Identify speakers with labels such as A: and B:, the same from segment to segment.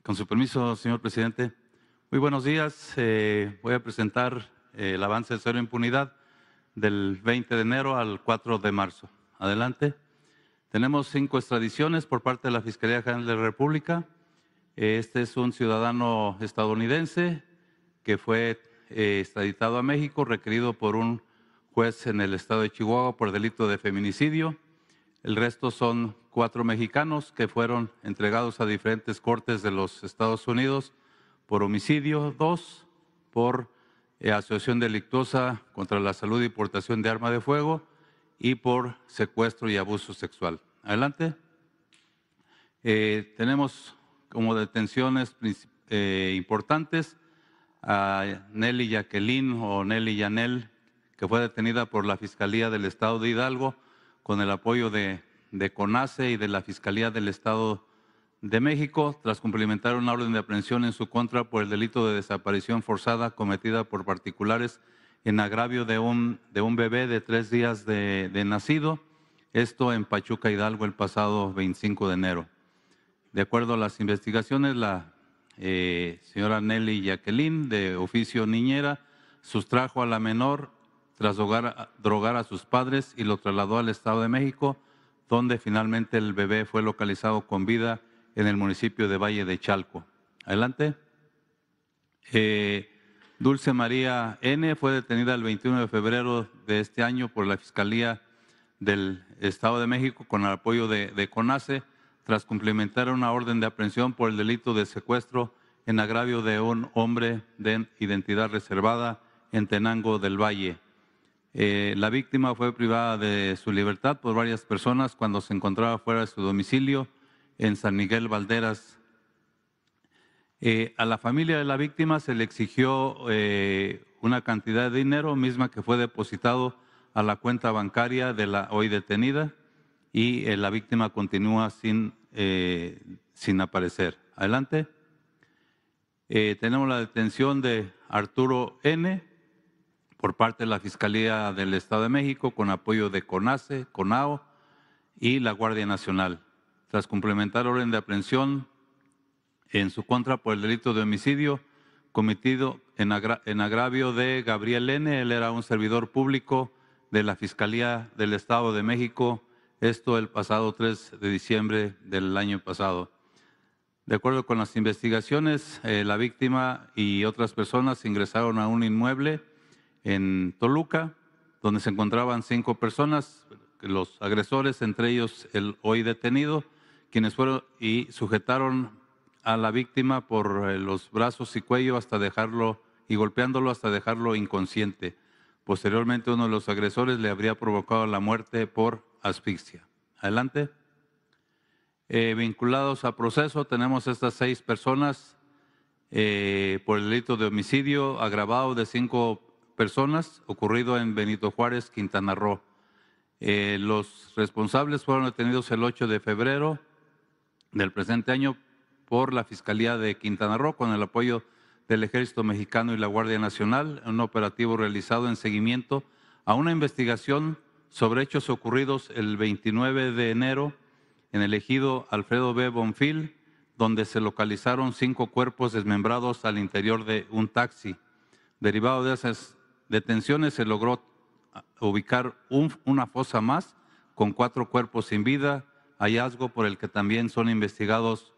A: Con su permiso, señor presidente. Muy buenos días. Voy a presentar el avance de cero impunidad del 20 de enero al 4 de marzo. Adelante. Tenemos 5 extradiciones por parte de la Fiscalía General de la República. Este es un ciudadano estadounidense que fue extraditado a México, requerido por un juez en el estado de Chihuahua por delito de feminicidio. El resto son 4 mexicanos que fueron entregados a diferentes cortes de los Estados Unidos por homicidio, 2 por asociación delictuosa contra la salud y portación de arma de fuego y por secuestro y abuso sexual. Adelante. Tenemos como detenciones importantes a Nelly Jacqueline o Nelly Yanel, que fue detenida por la Fiscalía del Estado de Hidalgo con el apoyo de CONACE y de la Fiscalía del Estado de México, tras cumplimentar una orden de aprehensión en su contra por el delito de desaparición forzada cometida por particulares en agravio de un bebé de 3 días de nacido, esto en Pachuca, Hidalgo, el pasado 25 de enero. De acuerdo a las investigaciones, la señora Nelly Jacqueline, de oficio niñera, sustrajo a la menor tras drogar a sus padres y lo trasladó al Estado de México, donde finalmente el bebé fue localizado con vida en el municipio de Valle de Chalco. Adelante. Dulce María N. fue detenida el 21 de febrero de este año por la Fiscalía del Estado de México con el apoyo de CONACE, tras cumplimentar una orden de aprehensión por el delito de secuestro en agravio de un hombre de identidad reservada en Tenango del Valle. La víctima fue privada de su libertad por varias personas cuando se encontraba fuera de su domicilio en San Miguel Valderas. A la familia de la víctima se le exigió una cantidad de dinero misma que fue depositado a la cuenta bancaria de la hoy detenida y la víctima continúa sin aparecer. Adelante. Tenemos la detención de Arturo N. por parte de la Fiscalía del Estado de México con apoyo de CONACE, CONAO y la Guardia Nacional, tras cumplimentar orden de aprehensión en su contra por el delito de homicidio cometido en agravio de Gabriel N. Él era un servidor público de la Fiscalía del Estado de México, esto el pasado 3 de diciembre del año pasado. De acuerdo con las investigaciones, la víctima y otras personas ingresaron a un inmueble en Toluca, donde se encontraban 5 personas, los agresores, entre ellos el hoy detenido, quienes fueron y sujetaron a la víctima por los brazos y cuello hasta dejarlo, y golpeándolo hasta dejarlo inconsciente. Posteriormente, uno de los agresores le habría provocado la muerte por asfixia. Adelante. Vinculados a proceso, tenemos estas 6 personas por el delito de homicidio agravado de 5 personas ocurrido en Benito Juárez, Quintana Roo. Los responsables fueron detenidos el 8 de febrero del presente año por la Fiscalía de Quintana Roo con el apoyo del Ejército Mexicano y la Guardia Nacional, en un operativo realizado en seguimiento a una investigación sobre hechos ocurridos el 29 de enero en el ejido Alfredo B. Bonfil, donde se localizaron 5 cuerpos desmembrados al interior de un taxi. Derivado de esas detenciones se logró ubicar una fosa más con 4 cuerpos sin vida, hallazgo por el que también son investigados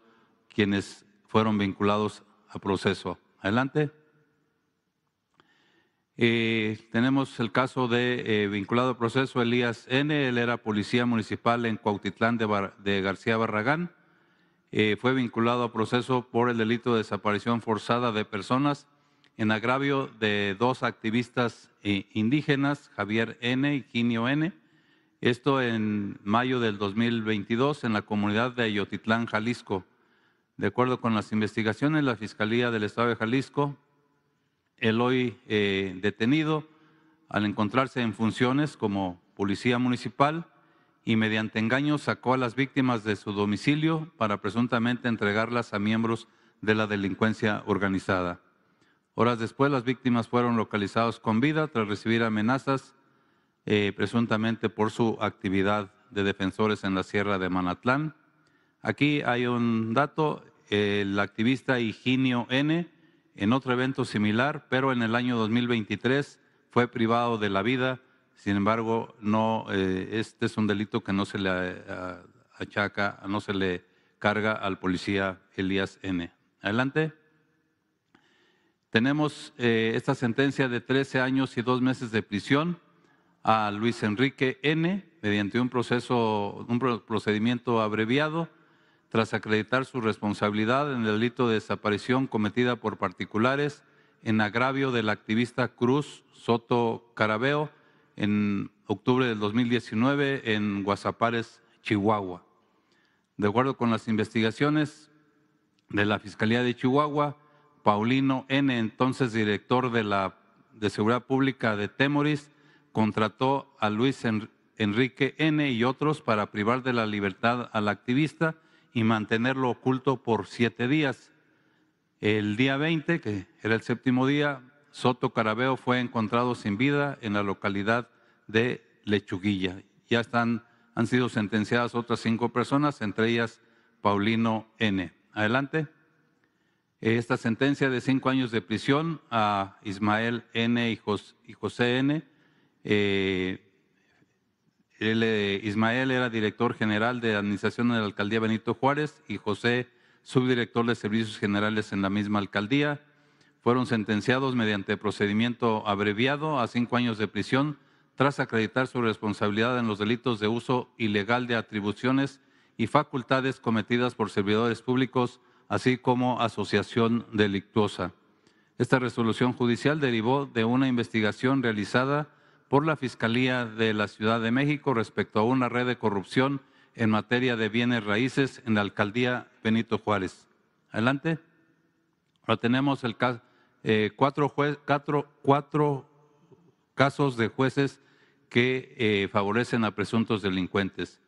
A: quienes fueron vinculados a proceso. Adelante. Tenemos el caso de vinculado a proceso Elías N. Él era policía municipal en Cuautitlán de García Barragán. Fue vinculado a proceso por el delito de desaparición forzada de personas en agravio de 2 activistas indígenas, Javier N. y Quinio N. Esto en mayo del 2022 en la comunidad de Ayotitlán, Jalisco. De acuerdo con las investigaciones, la Fiscalía del Estado de Jalisco, el hoy detenido, al encontrarse en funciones como policía municipal y mediante engaño sacó a las víctimas de su domicilio para presuntamente entregarlas a miembros de la delincuencia organizada. Horas después, las víctimas fueron localizadas con vida tras recibir amenazas presuntamente por su actividad de defensores en la Sierra de Manatlán. Aquí hay un dato, el activista Higinio N. en otro evento similar, pero en el año 2023 fue privado de la vida. Sin embargo, este es un delito que no se le achaca, no se le carga al policía Elías N. Adelante. Tenemos esta sentencia de 13 años y 2 meses de prisión a Luis Enrique N. mediante un procedimiento abreviado, tras acreditar su responsabilidad en el delito de desaparición cometida por particulares en agravio del activista Cruz Soto Carabeo en octubre del 2019 en Guasapares, Chihuahua. De acuerdo con las investigaciones de la Fiscalía de Chihuahua, Paulino N., entonces director de Seguridad Pública de Temoris, contrató a Luis Enrique N. y otros para privar de la libertad al activista y mantenerlo oculto por 7 días. El día 20, que era el 7º día, Soto Carabeo fue encontrado sin vida en la localidad de Lechuguilla. Ya han sido sentenciadas otras 5 personas, entre ellas Paulino N. Adelante. Esta sentencia de 5 años de prisión a Ismael N. y José N. Ismael era director general de administración de la alcaldía Benito Juárez y José, subdirector de servicios generales en la misma alcaldía. Fueron sentenciados mediante procedimiento abreviado a 5 años de prisión tras acreditar su responsabilidad en los delitos de uso ilegal de atribuciones y facultades cometidas por servidores públicos, así como asociación delictuosa. Esta resolución judicial derivó de una investigación realizada por la Fiscalía de la Ciudad de México respecto a una red de corrupción en materia de bienes raíces en la alcaldía Benito Juárez. Adelante. Ahora tenemos 4 casos de jueces que favorecen a presuntos delincuentes.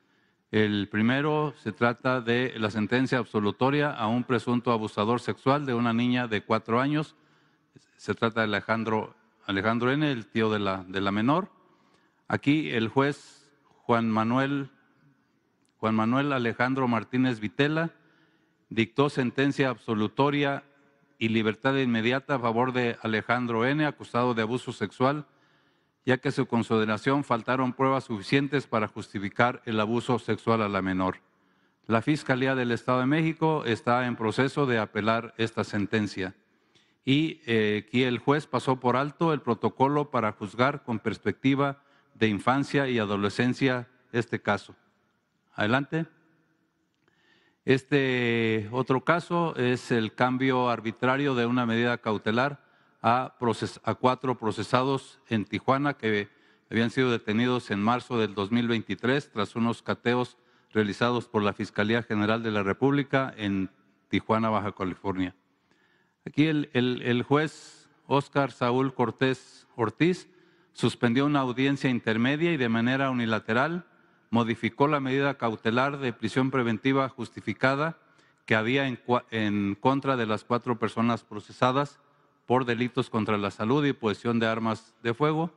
A: El primero se trata de la sentencia absolutoria a un presunto abusador sexual de una niña de 4 años. Se trata de Alejandro N., el tío de la menor. Aquí el juez Juan Manuel Alejandro Martínez Vitela dictó sentencia absolutoria y libertad inmediata a favor de Alejandro N., acusado de abuso sexual, ya que a su consideración faltaron pruebas suficientes para justificar el abuso sexual a la menor. La Fiscalía del Estado de México está en proceso de apelar esta sentencia. Y aquí el juez pasó por alto el protocolo para juzgar con perspectiva de infancia y adolescencia este caso. Adelante. Este otro caso es el cambio arbitrario de una medida cautelar a 4 procesados en Tijuana que habían sido detenidos en marzo del 2023 tras unos cateos realizados por la Fiscalía General de la República en Tijuana, Baja California. Aquí el juez Óscar Saúl Cortés Ortiz suspendió una audiencia intermedia y de manera unilateral modificó la medida cautelar de prisión preventiva justificada que había en contra de las 4 personas procesadas por delitos contra la salud y posesión de armas de fuego,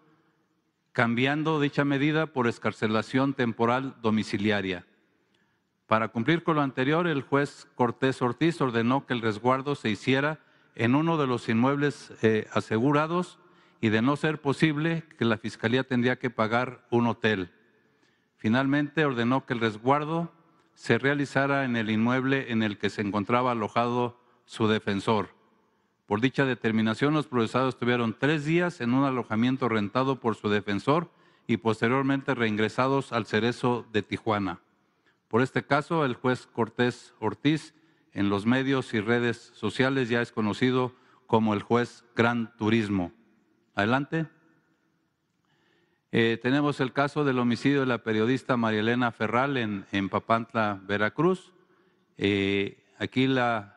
A: cambiando dicha medida por excarcelación temporal domiciliaria. Para cumplir con lo anterior, el juez Cortés Ortiz ordenó que el resguardo se hiciera en uno de los inmuebles asegurados y, de no ser posible, que la Fiscalía tendría que pagar un hotel. Finalmente, ordenó que el resguardo se realizara en el inmueble en el que se encontraba alojado su defensor. Por dicha determinación, los procesados estuvieron 3 días en un alojamiento rentado por su defensor y posteriormente reingresados al Cerezo de Tijuana. Por este caso, el juez Cortés Ortiz en los medios y redes sociales ya es conocido como el juez Gran Turismo. Adelante. Tenemos el caso del homicidio de la periodista María Elena Ferral en Papantla, Veracruz. Aquí la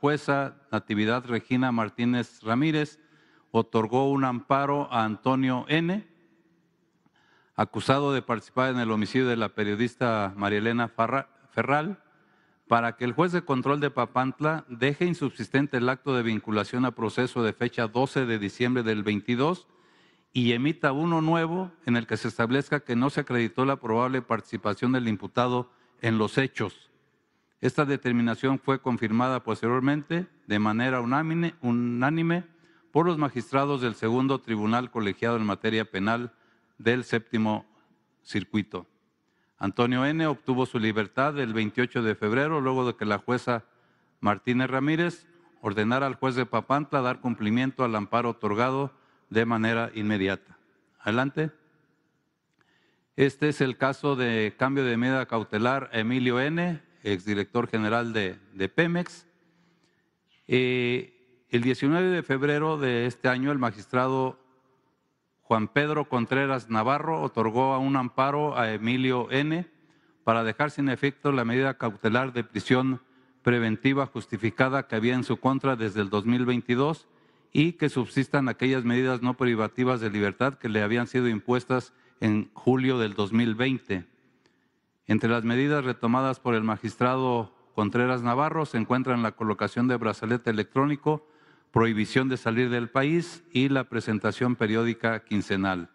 A: jueza Natividad Regina Martínez Ramírez otorgó un amparo a Antonio N., acusado de participar en el homicidio de la periodista María Elena Ferral, para que el juez de control de Papantla deje insubsistente el acto de vinculación a proceso de fecha 12 de diciembre del 22 y emita uno nuevo en el que se establezca que no se acreditó la probable participación del imputado en los hechos. Esta determinación fue confirmada posteriormente de manera unánime por los magistrados del Segundo Tribunal Colegiado en Materia Penal del Séptimo Circuito. Antonio N. obtuvo su libertad el 28 de febrero, luego de que la jueza Martínez Ramírez ordenara al juez de Papantla dar cumplimiento al amparo otorgado de manera inmediata. Adelante. Este es el caso de cambio de medida cautelar a Emilio N., exdirector general de Pemex. El 19 de febrero de este año, el magistrado Juan Pedro Contreras Navarro otorgó un amparo a Emilio N. para dejar sin efecto la medida cautelar de prisión preventiva justificada que había en su contra desde el 2022 y que subsistan aquellas medidas no privativas de libertad que le habían sido impuestas en julio del 2020. Entre las medidas retomadas por el magistrado Contreras Navarro se encuentran la colocación de brazalete electrónico, prohibición de salir del país y la presentación periódica quincenal.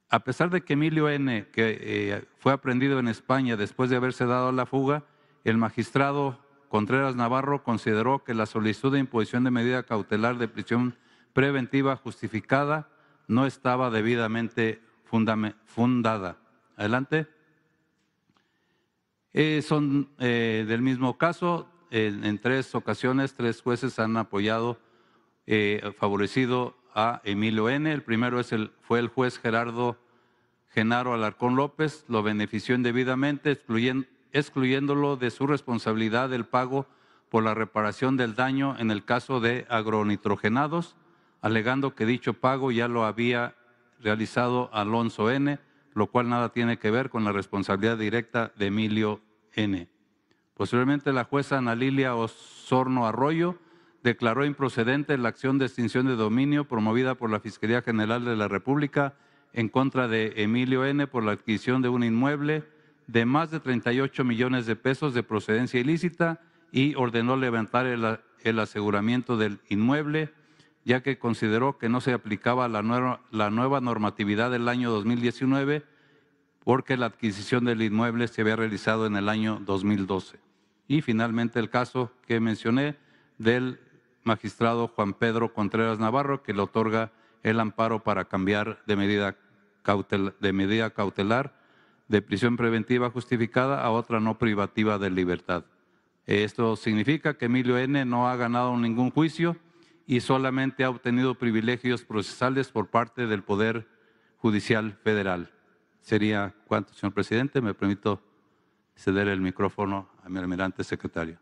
A: A pesar de que Emilio N., que fue aprehendido en España después de haberse dado a la fuga, el magistrado Contreras Navarro consideró que la solicitud de imposición de medida cautelar de prisión preventiva justificada no estaba debidamente fundada. Adelante. Son del mismo caso. En 3 ocasiones, 3 jueces han apoyado, favorecido a Emilio N. El primero fue el juez Genaro Alarcón López, lo benefició indebidamente, excluyéndolo de su responsabilidad del pago por la reparación del daño en el caso de agronitrogenados, alegando que dicho pago ya lo había realizado Alonso N., lo cual nada tiene que ver con la responsabilidad directa de Emilio N. Posteriormente, la jueza Ana Lilia Osorno Arroyo declaró improcedente la acción de extinción de dominio promovida por la Fiscalía General de la República en contra de Emilio N. por la adquisición de un inmueble de más de 38 millones de pesos de procedencia ilícita y ordenó levantar el aseguramiento del inmueble, ya que consideró que no se aplicaba la nueva normatividad del año 2019 porque la adquisición del inmueble se había realizado en el año 2012. Y finalmente el caso que mencioné del magistrado Juan Pedro Contreras Navarro, que le otorga el amparo para cambiar de medida cautelar de prisión preventiva justificada a otra no privativa de libertad. Esto significa que Emilio N. no ha ganado ningún juicio y solamente ha obtenido privilegios procesales por parte del Poder Judicial Federal. Sería cuánto, señor presidente. Me permito ceder el micrófono a mi almirante secretario.